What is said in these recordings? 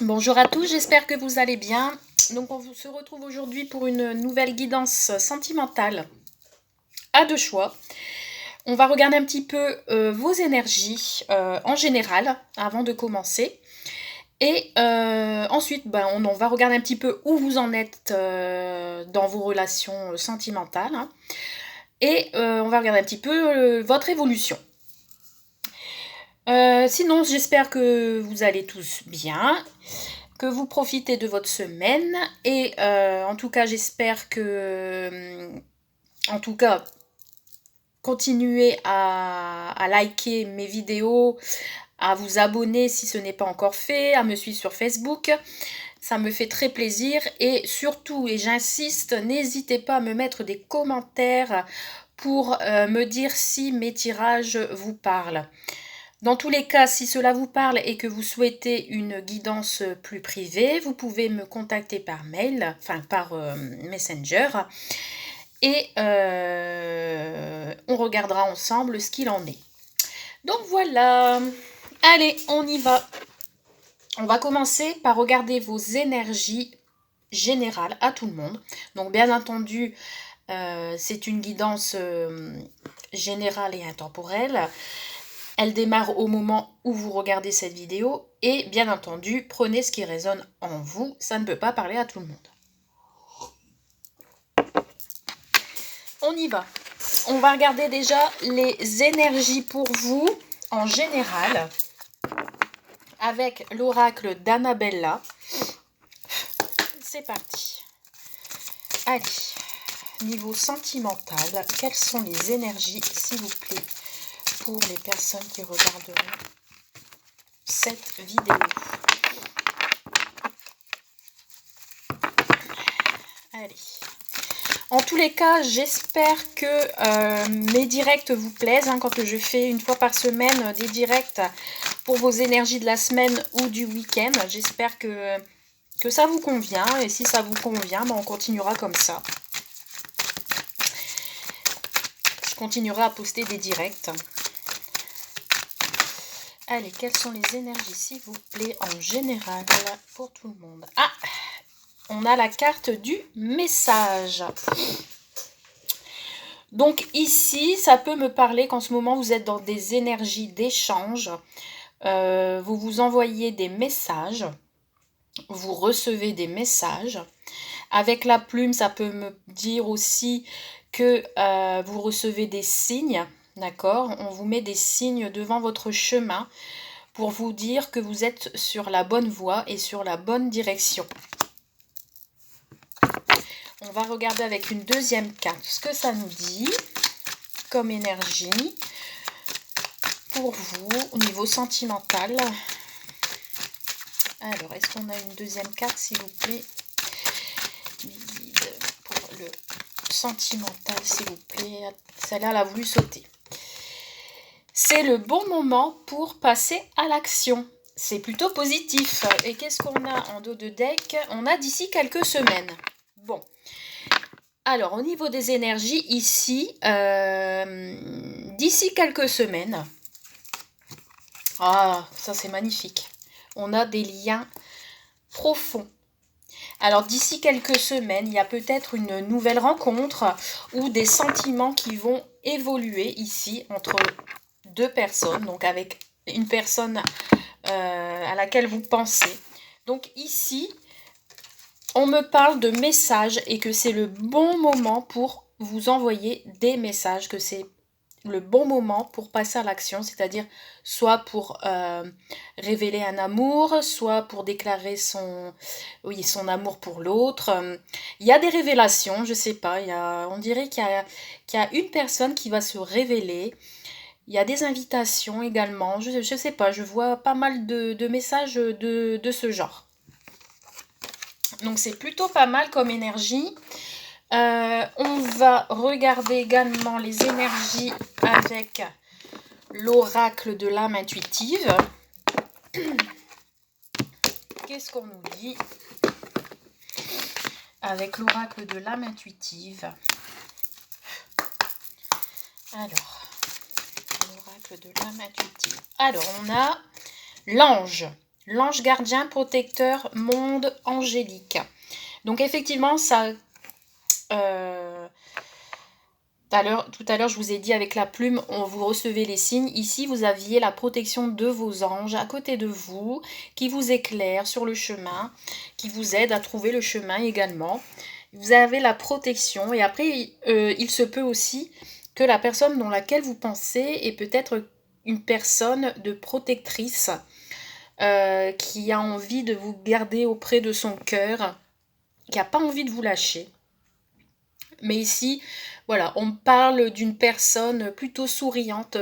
Bonjour à tous, j'espère que vous allez bien. Donc on se retrouve aujourd'hui pour une nouvelle guidance sentimentale à deux choix. On va regarder un petit peu vos énergies en général avant de commencer. Et ensuite, on va regarder un petit peu où vous en êtes dans vos relations sentimentales. Hein. Et on va regarder un petit peu votre évolution. Sinon, j'espère que vous allez tous bien, que vous profitez de votre semaine. Et en tout cas, j'espère que... En tout cas, continuez à liker mes vidéos, à vous abonner si ce n'est pas encore fait, à me suivre sur Facebook. Ça me fait très plaisir. Et surtout, et j'insiste, n'hésitez pas à me mettre des commentaires pour me dire si mes tirages vous parlent. Dans tous les cas, si cela vous parle et que vous souhaitez une guidance plus privée, vous pouvez me contacter par mail, enfin par Messenger, et on regardera ensemble ce qu'il en est. Donc voilà, allez, on y va. On va commencer par regarder vos énergies générales à tout le monde. Donc bien entendu, c'est une guidance générale et intemporelle. Elle démarre au moment où vous regardez cette vidéo et bien entendu, prenez ce qui résonne en vous. Ça ne peut pas parler à tout le monde. On y va. On va regarder déjà les énergies pour vous en général avec l'oracle d'Annabella. C'est parti. Allez, niveau sentimental, quelles sont les énergies, s'il vous plaît, pour les personnes qui regarderont cette vidéo? Allez. En tous les cas, j'espère que mes directs vous plaisent. Hein, quand je fais une fois par semaine des directs pour vos énergies de la semaine ou du week-end. J'espère que ça vous convient. Et si ça vous convient, on continuera comme ça. Je continuerai à poster des directs. Allez, quelles sont les énergies, s'il vous plaît, en général pour tout le monde? Ah, on a la carte du message. Donc ici, ça peut me parler qu'en ce moment, vous êtes dans des énergies d'échange. Vous vous envoyez des messages. Vous recevez des messages. Avec la plume, ça peut me dire aussi que vous recevez des signes. D'accord? On vous met des signes devant votre chemin pour vous dire que vous êtes sur la bonne voie et sur la bonne direction. On va regarder avec une deuxième carte ce que ça nous dit comme énergie pour vous au niveau sentimental. Alors, est-ce qu'on a une deuxième carte, s'il vous plaît? Pour le sentimental, s'il vous plaît. Celle-là, elle a voulu sauter. C'est le bon moment pour passer à l'action. C'est plutôt positif. Et qu'est-ce qu'on a en dos de deck? On a d'ici quelques semaines. Bon. Alors, au niveau des énergies, ici, d'ici quelques semaines, ah, ça c'est magnifique, on a des liens profonds. Alors, d'ici quelques semaines, il y a peut-être une nouvelle rencontre ou des sentiments qui vont évoluer ici entre deux personnes, donc avec une personne à laquelle vous pensez. Donc ici, on me parle de messages et que c'est le bon moment pour vous envoyer des messages, que c'est le bon moment pour passer à l'action, c'est-à-dire soit pour révéler un amour, soit pour déclarer son amour pour l'autre. Il y a des révélations, je sais pas, on dirait qu'il y a une personne qui va se révéler. Il y a des invitations également, je sais pas, je vois pas mal de messages de ce genre. Donc c'est plutôt pas mal comme énergie. On va regarder également les énergies avec l'oracle de l'âme intuitive. Qu'est-ce qu'on nous dit avec l'oracle de l'âme intuitive? Alors, l'oracle de l'âme intuitive. Alors, on a l'ange. l'ange gardien, protecteur, monde angélique. Donc effectivement, ça... tout à l'heure, je vous ai dit avec la plume, vous recevez les signes. Ici, vous aviez la protection de vos anges à côté de vous, qui vous éclairent sur le chemin, qui vous aident à trouver le chemin également. Vous avez la protection et après, il se peut aussi que la personne dans laquelle vous pensez est peut-être une personne de protectrice qui a envie de vous garder auprès de son cœur, qui n'a pas envie de vous lâcher. Mais ici, voilà, on parle d'une personne plutôt souriante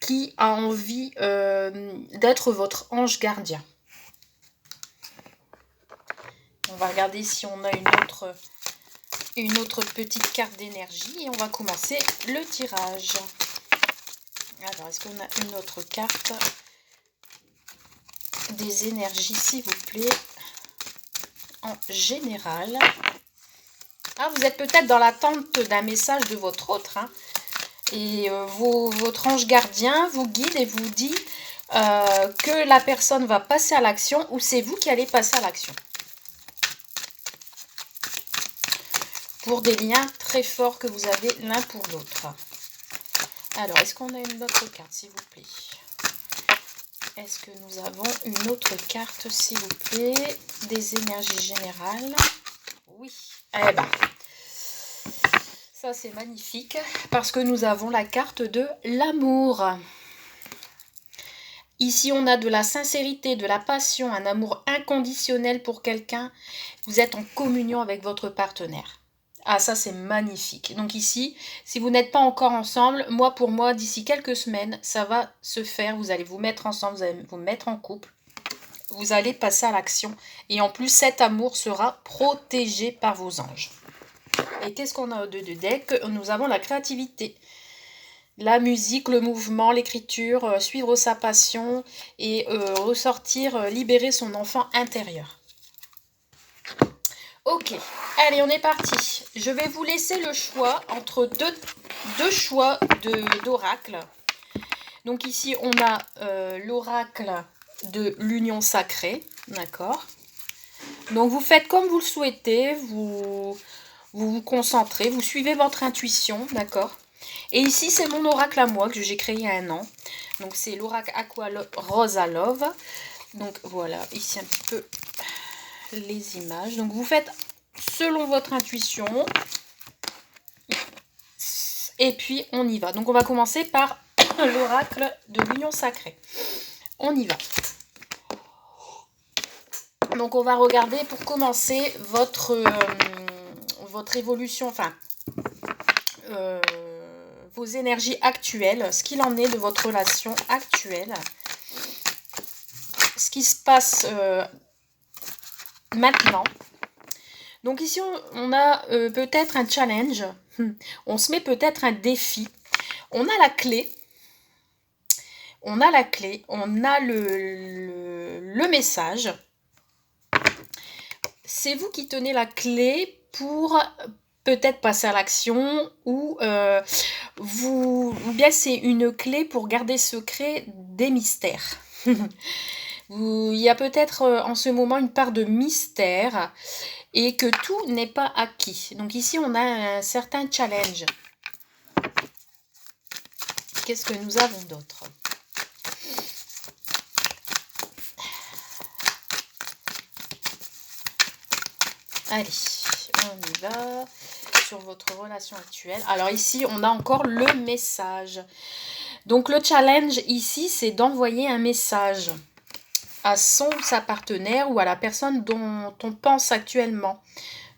qui a envie d'être votre ange gardien. On va regarder si on a une autre petite carte d'énergie et on va commencer le tirage. Alors, est-ce qu'on a une autre carte des énergies, s'il vous plaît, en général? Ah, vous êtes peut-être dans l'attente d'un message de votre autre. Hein, et votre ange gardien vous guide et vous dit que la personne va passer à l'action ou c'est vous qui allez passer à l'action. Pour des liens très forts que vous avez l'un pour l'autre. Alors, est-ce qu'on a une autre carte, s'il vous plaît? Est-ce que nous avons une autre carte, s'il vous plaît, des énergies générales? Oui. Eh ben, ça c'est magnifique parce que nous avons la carte de l'amour. Ici, on a de la sincérité, de la passion, un amour inconditionnel pour quelqu'un. Vous êtes en communion avec votre partenaire. Ah, ça, c'est magnifique. Donc ici, si vous n'êtes pas encore ensemble, pour moi, d'ici quelques semaines, ça va se faire. Vous allez vous mettre ensemble, vous allez vous mettre en couple. Vous allez passer à l'action. Et en plus, cet amour sera protégé par vos anges. Et qu'est-ce qu'on a au deux de deck? Nous avons la créativité. La musique, le mouvement, l'écriture, suivre sa passion et ressortir, libérer son enfant intérieur. Ok, allez, on est parti. Je vais vous laisser le choix entre deux choix d'oracle. Donc ici, on a l'oracle de l'union sacrée, d'accord? Donc vous faites comme vous le souhaitez, vous vous concentrez, vous suivez votre intuition, d'accord? Et ici, c'est mon oracle à moi que j'ai créé il y a un an. Donc c'est l'oracle Aqua Rosa Love. Donc voilà, ici un petit peu les images. Donc vous faites selon votre intuition. Et puis on y va. Donc on va commencer par l'oracle de l'union sacrée. On y va. Donc on va regarder pour commencer votre évolution, enfin vos énergies actuelles, ce qu'il en est de votre relation actuelle, ce qui se passe maintenant. Donc ici, on a peut-être un challenge, on se met peut-être un défi, on a la clé, on a le message. C'est vous qui tenez la clé pour peut-être passer à l'action ou bien c'est une clé pour garder secret des mystères. Il y a peut-être en ce moment une part de mystère et que tout n'est pas acquis. Donc ici, on a un certain challenge. Qu'est-ce que nous avons d'autre? Allez, on y va sur votre relation actuelle. Alors ici, on a encore le message. Donc le challenge ici, c'est d'envoyer un message à son ou sa partenaire ou à la personne dont on pense actuellement.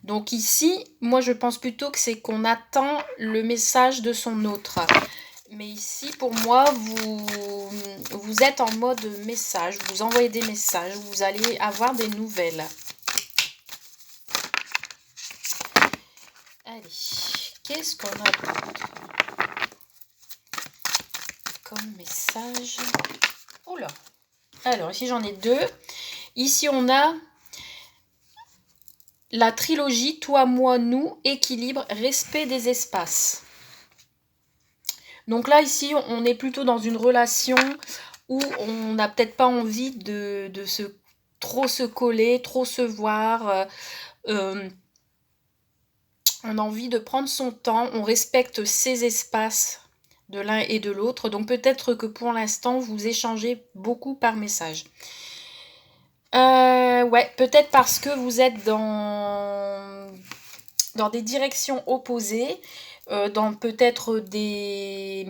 Donc ici, moi je pense plutôt que c'est qu'on attend le message de son autre. Mais ici, pour moi, vous êtes en mode message, vous envoyez des messages, vous allez avoir des nouvelles. Allez, qu'est-ce qu'on a d'autre comme message? Oula! Alors, ici, j'en ai deux. Ici, on a la trilogie Toi, moi, nous, équilibre, respect des espaces. Donc là, ici, on est plutôt dans une relation où on n'a peut-être pas envie de trop se coller, trop se voir. Euh, on a envie de prendre son temps, on respecte ses espaces de l'un et de l'autre. Donc peut-être que pour l'instant, vous échangez beaucoup par message. Ouais, peut-être parce que vous êtes dans des directions opposées, dans peut-être des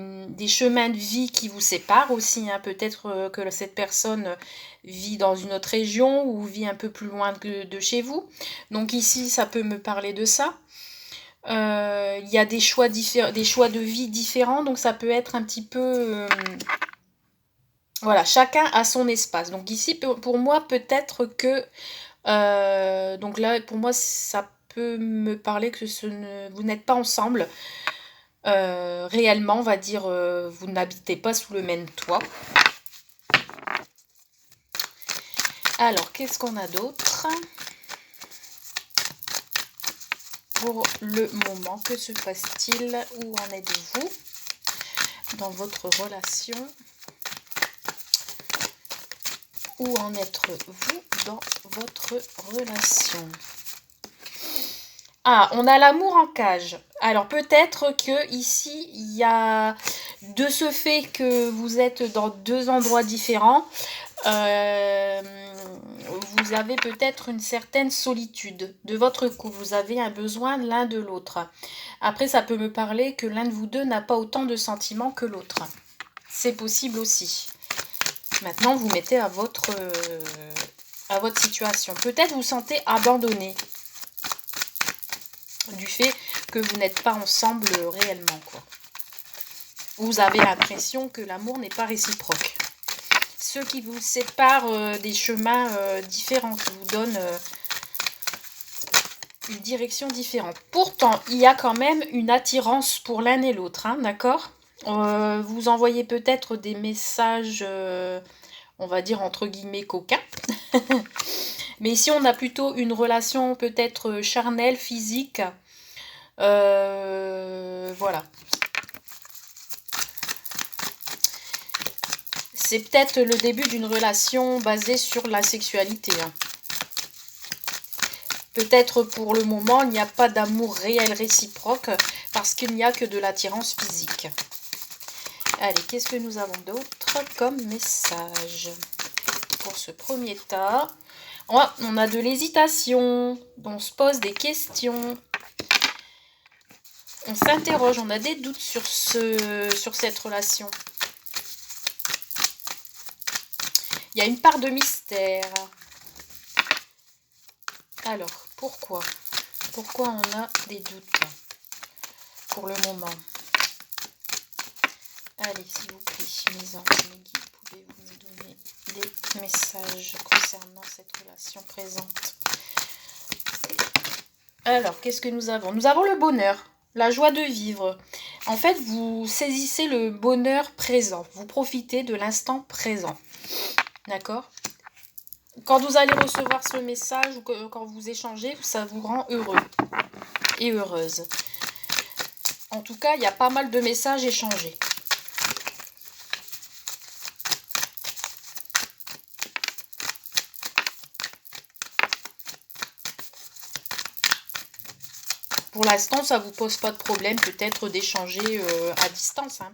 chemins de vie qui vous séparent aussi, hein. Peut-être que cette personne vit dans une autre région ou vit un peu plus loin de chez vous. Donc ici, ça peut me parler de ça. Il y a des choix de vie différents, donc ça peut être un petit peu... voilà, chacun a son espace. Donc ici, pour moi, peut-être que... donc là, pour moi, ça peut me parler que vous n'êtes pas ensemble. Réellement, on va dire, vous n'habitez pas sous le même toit. Alors, qu'est-ce qu'on a d'autre? Pour le moment, que se passe-t-il? Où en êtes-vous dans votre relation? Où en êtes-vous dans votre relation? Ah, on a l'amour en cage. Alors peut-être que ici, il y a de ce fait que vous êtes dans deux endroits différents, euh, vous avez peut-être une certaine solitude de votre couple. Vous avez un besoin l'un de l'autre. Après, ça peut me parler que l'un de vous deux n'a pas autant de sentiments que l'autre. C'est possible aussi. Maintenant, vous mettez à votre situation. Peut-être vous sentez abandonné du fait que vous n'êtes pas ensemble réellement, quoi. Vous avez l'impression que l'amour n'est pas réciproque. Ceux qui vous séparent des chemins différents, qui vous donnent une direction différente. Pourtant, il y a quand même une attirance pour l'un et l'autre, hein, d'accord? Vous envoyez peut-être des messages, on va dire entre guillemets coquins. Mais ici, on a plutôt une relation peut-être charnelle, physique. Voilà. C'est peut-être le début d'une relation basée sur la sexualité, hein. Peut-être pour le moment, il n'y a pas d'amour réel réciproque parce qu'il n'y a que de l'attirance physique. Allez, qu'est-ce que nous avons d'autre comme message pour ce premier tas? Oh, on a de l'hésitation, on se pose des questions, on s'interroge, on a des doutes sur cette relation. Il y a une part de mystère. Alors, pourquoi on a des doutes pour le moment? Allez, s'il vous plaît, mes anges, mes guides, pouvez-vous me donner des messages concernant cette relation présente? Alors, qu'est-ce que nous avons? Nous avons le bonheur, la joie de vivre. En fait, vous saisissez le bonheur présent. Vous profitez de l'instant présent. D'accord? Quand vous allez recevoir ce message ou quand vous échangez, ça vous rend heureux et heureuse. En tout cas, il y a pas mal de messages échangés. Pour l'instant, ça ne vous pose pas de problème peut-être d'échanger à distance, hein.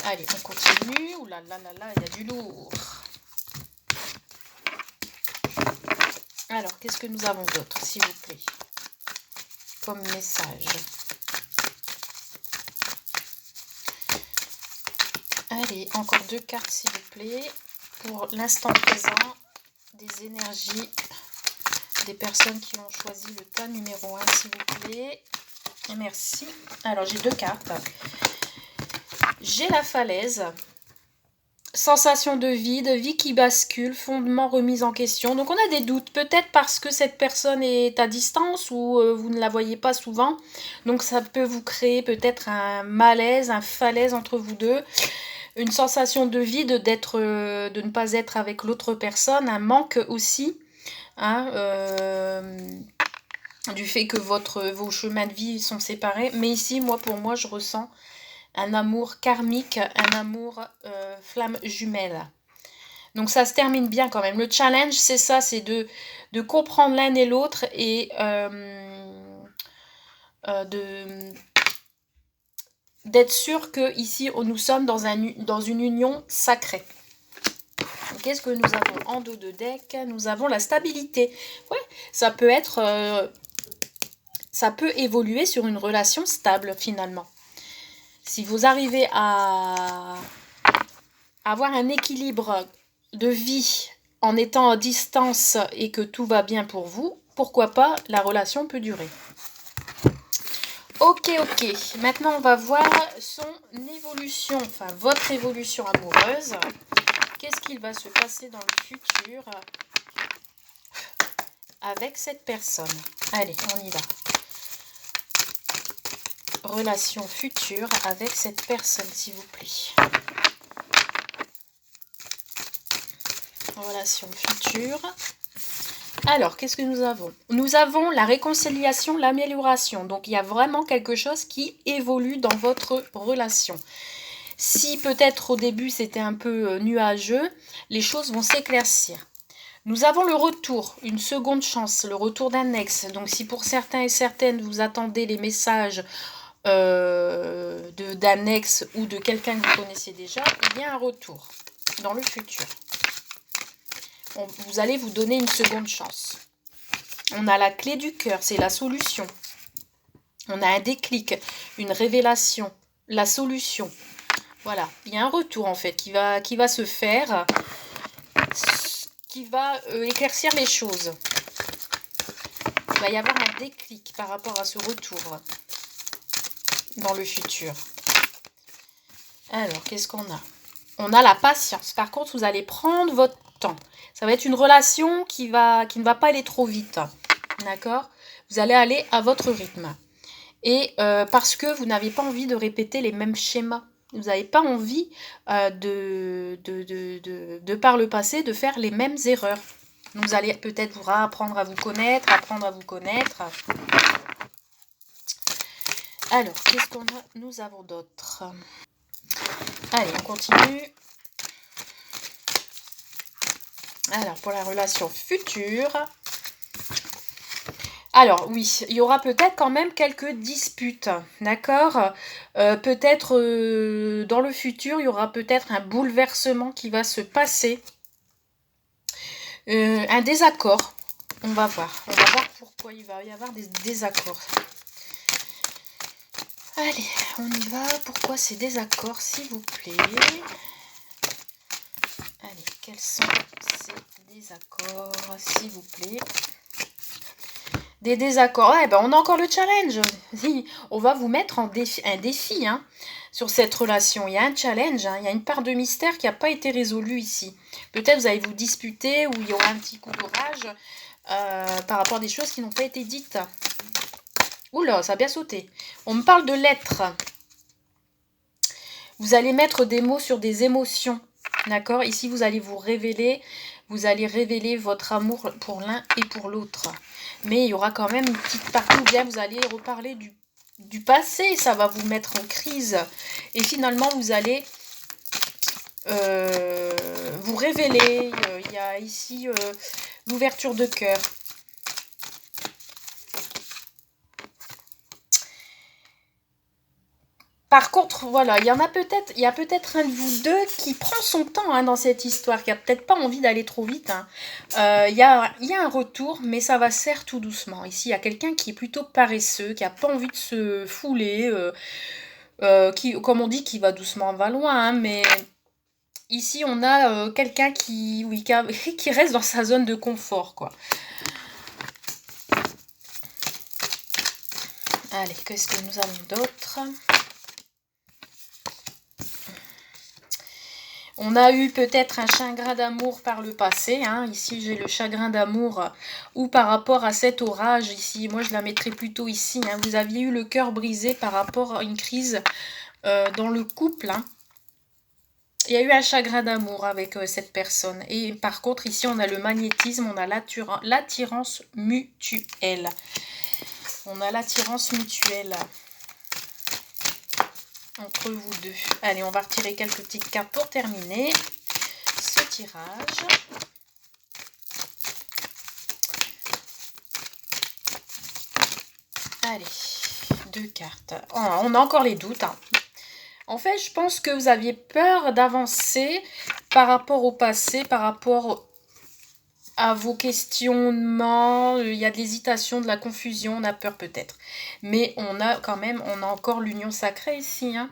Allez, on continue. Ouh là là là là, il y a du lourd. Alors, qu'est-ce que nous avons d'autre, s'il vous plaît, comme message? Allez, encore deux cartes, s'il vous plaît, pour l'instant présent, des énergies des personnes qui ont choisi le tas numéro 1, s'il vous plaît. Merci. Alors, j'ai deux cartes. J'ai la falaise. Sensation de vide, vie qui bascule, fondement remise en question. Donc on a des doutes, peut-être parce que cette personne est à distance ou vous ne la voyez pas souvent. Donc ça peut vous créer peut-être un malaise, un falaise entre vous deux. Une sensation de vide, de ne pas être avec l'autre personne, un manque aussi, hein, du fait que vos chemins de vie sont séparés. Mais ici, pour moi, je ressens un amour karmique, un amour flamme jumelle. Donc ça se termine bien quand même. Le challenge, c'est ça, c'est de comprendre l'un et l'autre et d'être sûr que ici nous sommes dans une union sacrée. Qu'est-ce que nous avons en dos de deck? Nous avons la stabilité. Ouais, ça peut être... ça peut évoluer sur une relation stable finalement. Si vous arrivez à avoir un équilibre de vie en étant à distance et que tout va bien pour vous, pourquoi pas, la relation peut durer. Ok. Maintenant, on va voir son évolution, enfin votre évolution amoureuse. Qu'est-ce qu'il va se passer dans le futur avec cette personne? Allez, on y va. Relation future avec cette personne, s'il vous plaît. Relation future. Alors, qu'est-ce que nous avons? Nous avons la réconciliation, l'amélioration. Donc, il y a vraiment quelque chose qui évolue dans votre relation. Si peut-être au début, c'était un peu nuageux, les choses vont s'éclaircir. Nous avons le retour, une seconde chance, le retour d'un ex. Donc, si pour certains et certaines, vous attendez les messages d'un ex ou de quelqu'un que vous connaissez déjà, il y a un retour dans le futur. Vous allez vous donner une seconde chance. On a la clé du cœur, c'est la solution. On a un déclic, une révélation, la solution. Voilà, il y a un retour en fait qui va se faire, qui va éclaircir les choses. Il va y avoir un déclic par rapport à ce retour dans le futur. Alors, qu'est-ce qu'on a? On a la patience. Par contre, vous allez prendre votre temps. Ça va être une relation qui ne va pas aller trop vite. D'accord? Vous allez aller à votre rythme. Et parce que vous n'avez pas envie de répéter les mêmes schémas. Vous n'avez pas envie de par le passé de faire les mêmes erreurs. Vous allez peut-être vous apprendre à vous connaître, apprendre à vous connaître. Alors, qu'est-ce qu'on a? Nous avons d'autres. Allez, on continue. Alors, pour la relation future. Alors, oui, il y aura peut-être quand même quelques disputes, d'accord? Peut-être dans le futur, il y aura peut-être un bouleversement qui va se passer. Un désaccord. On va voir pourquoi il va y avoir des désaccords. Allez, on y va. Pourquoi ces désaccords, s'il vous plaît? Allez, quels sont ces désaccords, s'il vous plaît? Des désaccords. Ouais, ben on a encore le challenge. On va vous mettre un défi hein, sur cette relation. Il y a un challenge, hein, il y a une part de mystère qui n'a pas été résolue ici. Peut-être vous allez vous disputer ou il y aura un petit coup d'orage par rapport à des choses qui n'ont pas été dites. Oula, ça a bien sauté. On me parle de lettres. Vous allez mettre des mots sur des émotions. D'accord? Ici, vous allez vous révéler. Vous allez révéler votre amour pour l'un et pour l'autre. Mais il y aura quand même une petite partie où bien vous allez reparler du passé. Ça va vous mettre en crise. Et finalement, vous allez vous révéler. Il y a ici l'ouverture de cœur. Par contre, voilà, il y a peut-être un de vous deux qui prend son temps hein, dans cette histoire, qui a peut-être pas envie d'aller trop vite. Hein. Il y a un retour, mais ça va se faire tout doucement. Ici, il y a quelqu'un qui est plutôt paresseux, qui a pas envie de se fouler, qui, comme on dit, qui va doucement, va loin. Hein, mais ici, on a quelqu'un qui reste dans sa zone de confort, quoi. Allez, qu'est-ce que nous avons d'autre ? On a eu peut-être un chagrin d'amour par le passé. Hein. Ici, j'ai le chagrin d'amour ou par rapport à cet orage. Ici, moi, je la mettrais plutôt ici. Hein. Vous aviez eu le cœur brisé par rapport à une crise dans le couple. Hein. Il y a eu un chagrin d'amour avec cette personne. Et par contre, ici, on a le magnétisme, on a l'attirance mutuelle. On a l'attirance mutuelle. entre vous deux. Allez, on va retirer quelques petites cartes pour terminer ce tirage. Allez, 2 cartes. Oh, on a encore les doutes. Hein. En fait, je pense que vous aviez peur d'avancer par rapport au passé, par rapport à vos questionnements. Il y a de l'hésitation, de la confusion, on a peur peut-être. Mais on a quand même, on a encore l'union sacrée ici. Hein.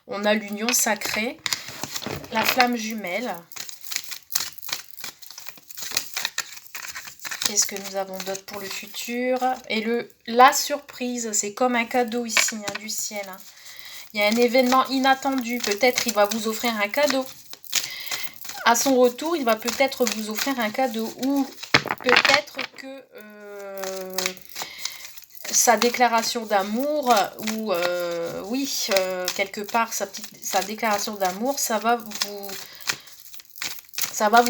On a l'union sacrée, la flamme jumelle. Qu'est-ce que nous avons d'autre pour le futur? Et la surprise, c'est comme un cadeau ici, hein, du ciel. Hein. Il y a un événement inattendu. Peut-être il va vous offrir un cadeau. À son retour, il va peut-être vous offrir un cadeau. Ou peut-être que sa déclaration d'amour, ou oui, quelque part, sa déclaration d'amour, ça va vous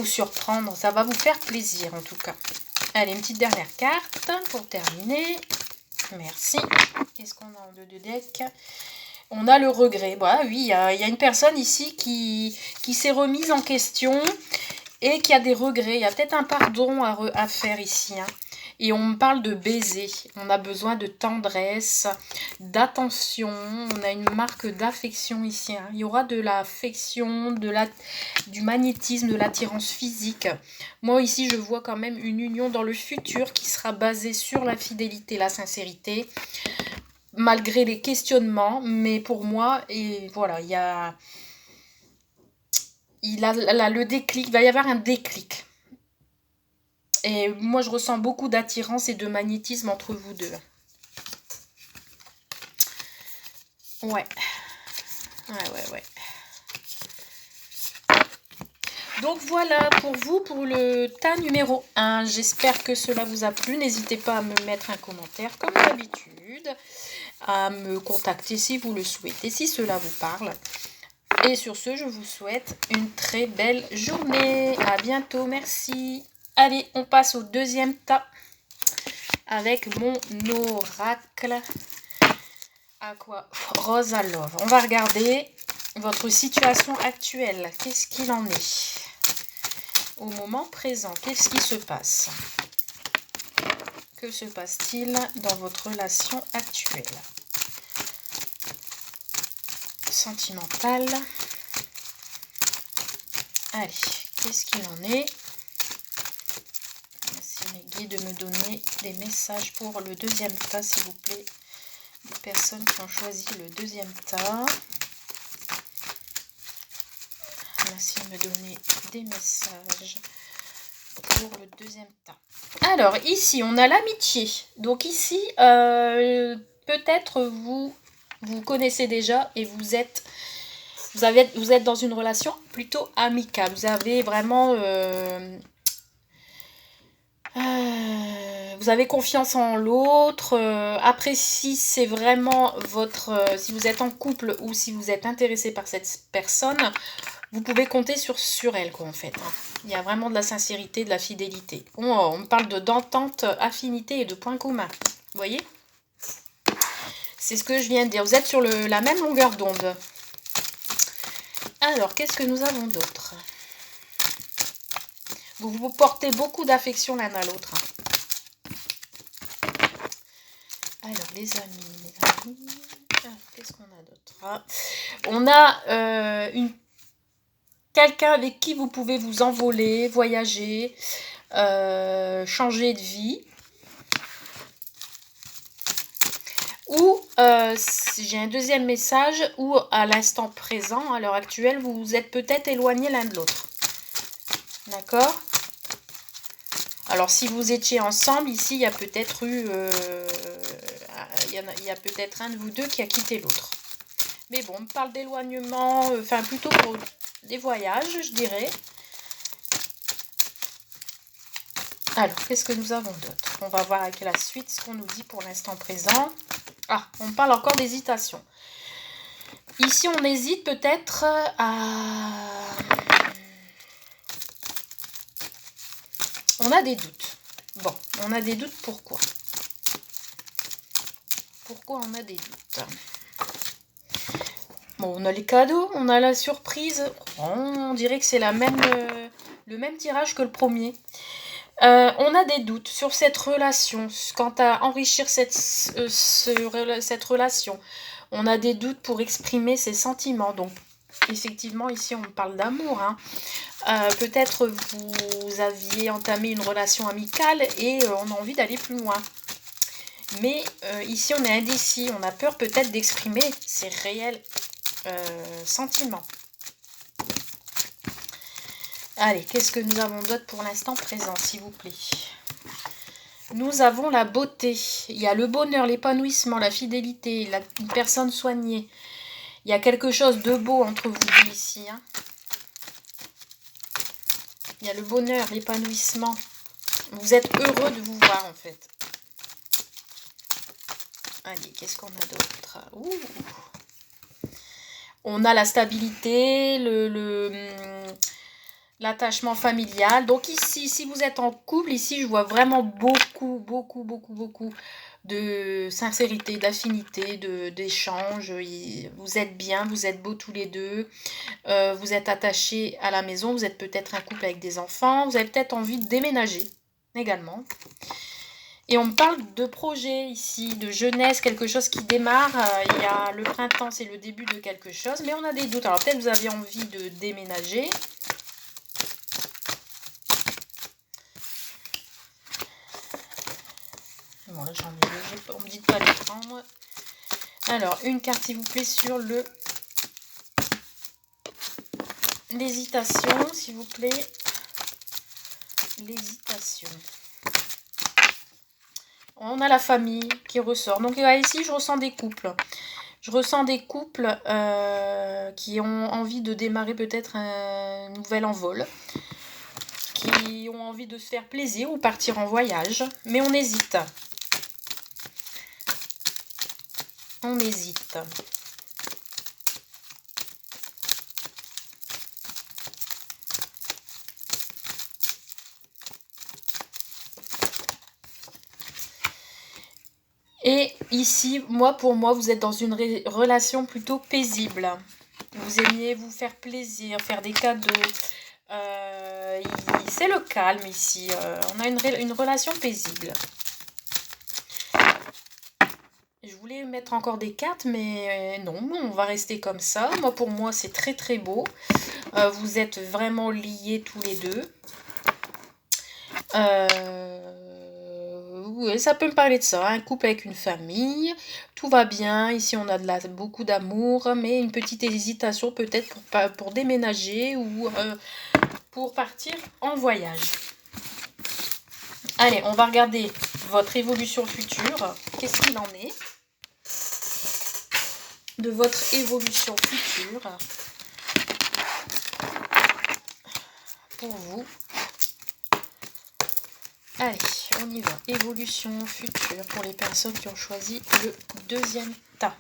surprendre. Ça va vous faire plaisir en tout cas. Allez, une petite dernière carte pour terminer. Merci. Qu'est-ce qu'on a en deux de deck? On a le regret. Bah, oui, il y a une personne ici qui s'est remise en question et qui a des regrets. Il y a peut-être un pardon à faire ici. Hein. Et on me parle de baiser. On a besoin de tendresse, d'attention. On a une marque d'affection ici. Hein. Il y aura de l'affection, du magnétisme, de l'attirance physique. Moi ici, je vois quand même une union dans le futur qui sera basée sur la fidélité, la sincérité. Malgré les questionnements, mais pour moi, et voilà, il a le déclic, il va y avoir un déclic. Et moi, je ressens beaucoup d'attirance et de magnétisme entre vous deux. Ouais. Ouais. Donc voilà pour vous, pour le tas numéro 1. J'espère que cela vous a plu. N'hésitez pas à me mettre un commentaire comme d'habitude. À me contacter si vous le souhaitez, si cela vous parle. Et sur ce, je vous souhaite une très belle journée. À bientôt, merci. Allez, on passe au deuxième tas avec mon oracle Aqua Rosa Love. On va regarder votre situation actuelle. Qu'est-ce qu'il en est au moment présent? Qu'est-ce qui se passe? Que se passe-t-il dans votre relation actuelle? Sentimentale. Allez, qu'est-ce qu'il en est? Merci mes guides de me donner des messages pour le deuxième tas, s'il vous plaît. Les personnes qui ont choisi le deuxième tas. Merci de me donner des messages pour le deuxième tas. Alors, ici, on a l'amitié. Donc ici, peut-être vous connaissez déjà et vous êtes dans une relation plutôt amicale. Vous avez vraiment... vous avez confiance en l'autre. Après, si c'est vraiment si vous êtes en couple ou si vous êtes intéressé par cette personne, vous pouvez compter sur elle, quoi, en fait. Hein. Il y a vraiment de la sincérité, de la fidélité. On me parle d'entente, affinité et de points communs. Vous voyez? C'est ce que je viens de dire. Vous êtes sur la même longueur d'onde. Alors, qu'est-ce que nous avons d'autre? Vous vous portez beaucoup d'affection l'un à l'autre. Alors, les amis. Qu'est-ce qu'on a d'autre? On a quelqu'un avec qui vous pouvez vous envoler, voyager, changer de vie. Ou j'ai un deuxième message où à l'instant présent, à l'heure actuelle, vous vous êtes peut-être éloignés l'un de l'autre. D'accord? Alors si vous étiez ensemble, ici il y a peut-être eu... il y a peut-être un de vous deux qui a quitté l'autre. Mais bon, on me parle d'éloignement, enfin plutôt pour des voyages, je dirais. Alors, qu'est-ce que nous avons d'autre? On va voir avec la suite ce qu'on nous dit pour l'instant présent. Ah, on parle encore d'hésitation. Ici, on hésite peut-être à... On a des doutes. Bon, on a des doutes, pourquoi? Pourquoi on a des doutes? Bon, on a les cadeaux, on a la surprise. On dirait que c'est le même tirage que le premier. On a des doutes sur cette relation, quant à enrichir cette relation. On a des doutes pour exprimer ses sentiments. Donc, effectivement, ici, on parle d'amour. Hein. Peut-être vous aviez entamé une relation amicale et on a envie d'aller plus loin. Mais ici, on est indécis. On a peur peut-être d'exprimer ses réels sentiments. Allez, qu'est-ce que nous avons d'autre pour l'instant présent, s'il vous plaît? Nous avons la beauté. Il y a le bonheur, l'épanouissement, la fidélité, une personne soignée. Il y a quelque chose de beau entre vous deux ici. Hein. Il y a le bonheur, l'épanouissement. Vous êtes heureux de vous voir, en fait. Allez, qu'est-ce qu'on a d'autre? On a la stabilité, l'attachement familial. Donc ici, si vous êtes en couple, ici, je vois vraiment beaucoup de sincérité, d'affinité, d'échange. Vous êtes bien, vous êtes beaux tous les deux. Vous êtes attachés à la maison. Vous êtes peut-être un couple avec des enfants. Vous avez peut-être envie de déménager également. Et on me parle de projet ici, de jeunesse, quelque chose qui démarre. Il y a le printemps, c'est le début de quelque chose. Mais on a des doutes. Alors peut-être vous avez envie de déménager. Bon, là j'en ai deux. On me dit de pas les prendre. Alors, une carte s'il vous plaît sur l'hésitation, s'il vous plaît. L'hésitation. On a la famille qui ressort. Donc ici, je ressens des couples. Je ressens des couples qui ont envie de démarrer peut-être un nouvel envol. Qui ont envie de se faire plaisir ou partir en voyage. Mais on hésite. On hésite. Et ici, pour moi, vous êtes dans une relation plutôt paisible. Vous aimiez vous faire plaisir, faire des cadeaux. C'est le calme ici. On a une relation paisible. Je voulais mettre encore des cartes, mais non, on va rester comme ça. Pour moi, c'est très très beau. Vous êtes vraiment liés tous les deux. Oui, ça peut me parler de ça, un couple avec une famille, tout va bien, ici on a beaucoup d'amour, mais une petite hésitation peut-être pour déménager ou pour partir en voyage. Allez, on va regarder votre évolution future, qu'est-ce qu'il en est de votre évolution future pour vous. Allez, on y va. Évolution future pour les personnes qui ont choisi le deuxième tas.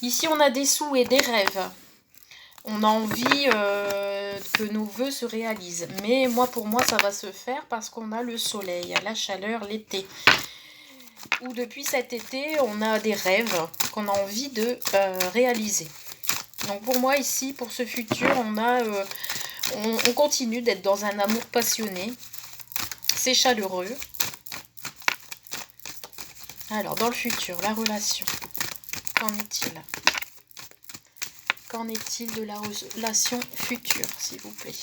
Ici, on a des souhaits, des rêves. On a envie que nos vœux se réalisent. Mais pour moi, ça va se faire parce qu'on a le soleil, la chaleur, l'été. Ou depuis cet été, on a des rêves qu'on a envie de réaliser. Donc pour moi, ici, pour ce futur, on continue d'être dans un amour passionné. C'est chaleureux. Alors, dans le futur, la relation, qu'en est-il? Qu'en est-il de la relation future, s'il vous plaît?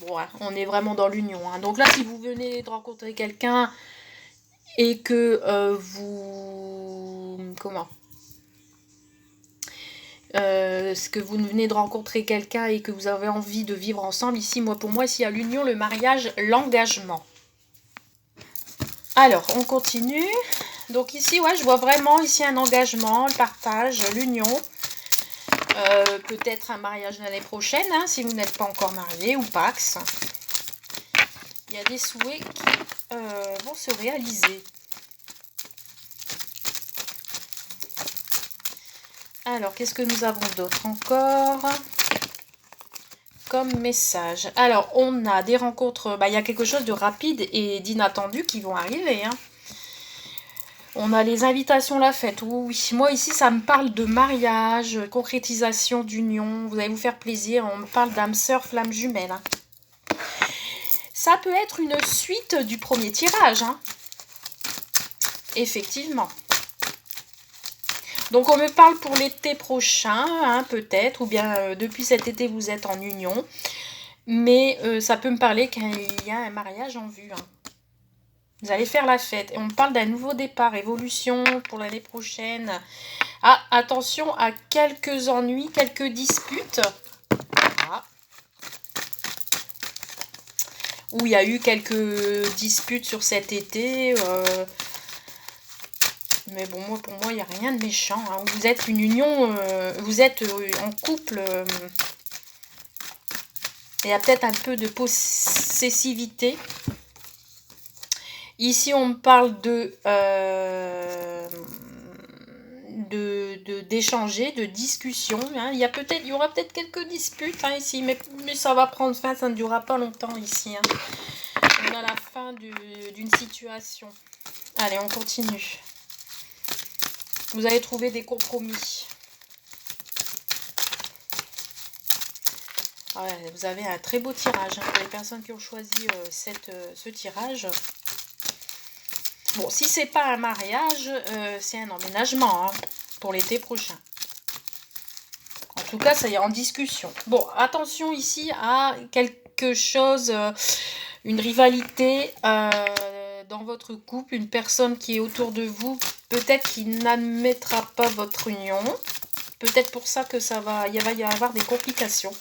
Bon, hein, on est vraiment dans l'union. Hein. Donc là, si vous venez de rencontrer quelqu'un et que ce que vous venez de rencontrer quelqu'un et que vous avez envie de vivre ensemble, ici, pour moi, ici, il y a l'union, le mariage, l'engagement. Alors, on continue. Donc ici, je vois vraiment ici un engagement, le partage, l'union. Peut-être un mariage l'année prochaine, hein, si vous n'êtes pas encore marié, ou Pax. Il y a des souhaits qui vont se réaliser. Alors, qu'est-ce que nous avons d'autre encore comme message? Alors, on a des rencontres, il y a quelque chose de rapide et d'inattendu qui vont arriver. Hein. On a les invitations à la fête. Oui, moi ici, ça me parle de mariage, concrétisation d'union. Vous allez vous faire plaisir. On me parle d'âme sœur, flamme jumelle. Hein. Ça peut être une suite du premier tirage. Hein. Effectivement. Donc on me parle pour l'été prochain, hein, peut-être. Ou bien depuis cet été, vous êtes en union. Mais ça peut me parler qu'il y a un mariage en vue. Hein. Vous allez faire la fête. Et on me parle d'un nouveau départ, évolution pour l'année prochaine. Ah, attention à quelques ennuis, quelques disputes. Ah. Où il y a eu quelques disputes sur cet été. Mais bon, pour moi, il n'y a rien de méchant. Hein. Vous êtes une union, vous êtes en couple. Il y a peut-être un peu de possessivité. Ici, on me parle d'échanger, de discussion. Hein. Il y aura peut-être quelques disputes hein, ici, mais ça va prendre fin, ça ne durera pas longtemps ici. Hein. On a la fin d'une situation. Allez, on continue. Vous allez trouver des compromis. Ouais, vous avez un très beau tirage hein, pour les personnes qui ont choisi ce tirage. Bon, si c'est pas un mariage, c'est un emménagement hein, pour l'été prochain. En tout cas, ça y est en discussion. Bon, attention ici à quelque chose, une rivalité dans votre couple, une personne qui est autour de vous, peut-être qui n'admettra pas votre union. Peut-être pour ça que il va y avoir des complications.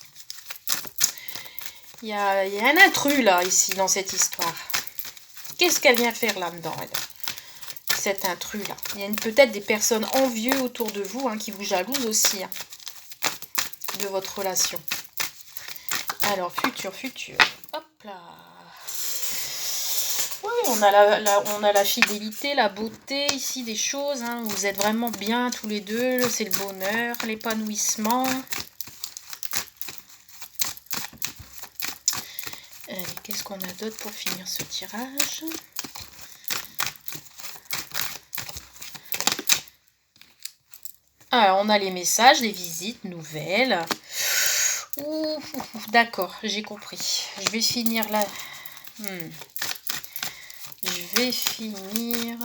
Il y a un intrus là, ici, dans cette histoire. Qu'est-ce qu'elle vient faire là-dedans, cet intrus-là? Il y a peut-être des personnes envieuses autour de vous hein, qui vous jalousent aussi hein, de votre relation. Alors, futur. Hop là. Oui, on a la fidélité, la beauté ici des choses. Hein. Vous êtes vraiment bien tous les deux. C'est le bonheur, l'épanouissement. Qu'est-ce qu'on a d'autre pour finir ce tirage? Alors, on a les messages, les visites, nouvelles. D'accord, j'ai compris. Je vais finir là. Je vais finir...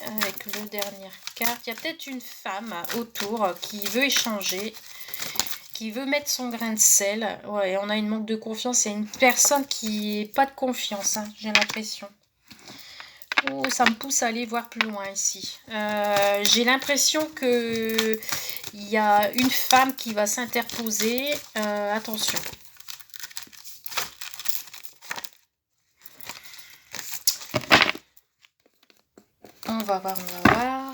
avec le dernière carte. Il y a peut-être une femme autour qui veut échanger, qui veut mettre son grain de sel. Ouais, on a une manque de confiance. Il y a une personne qui n'est pas de confiance, hein, j'ai l'impression. Oh, ça me pousse à aller voir plus loin ici. J'ai l'impression que il y a une femme qui va s'interposer. Attention. On va voir.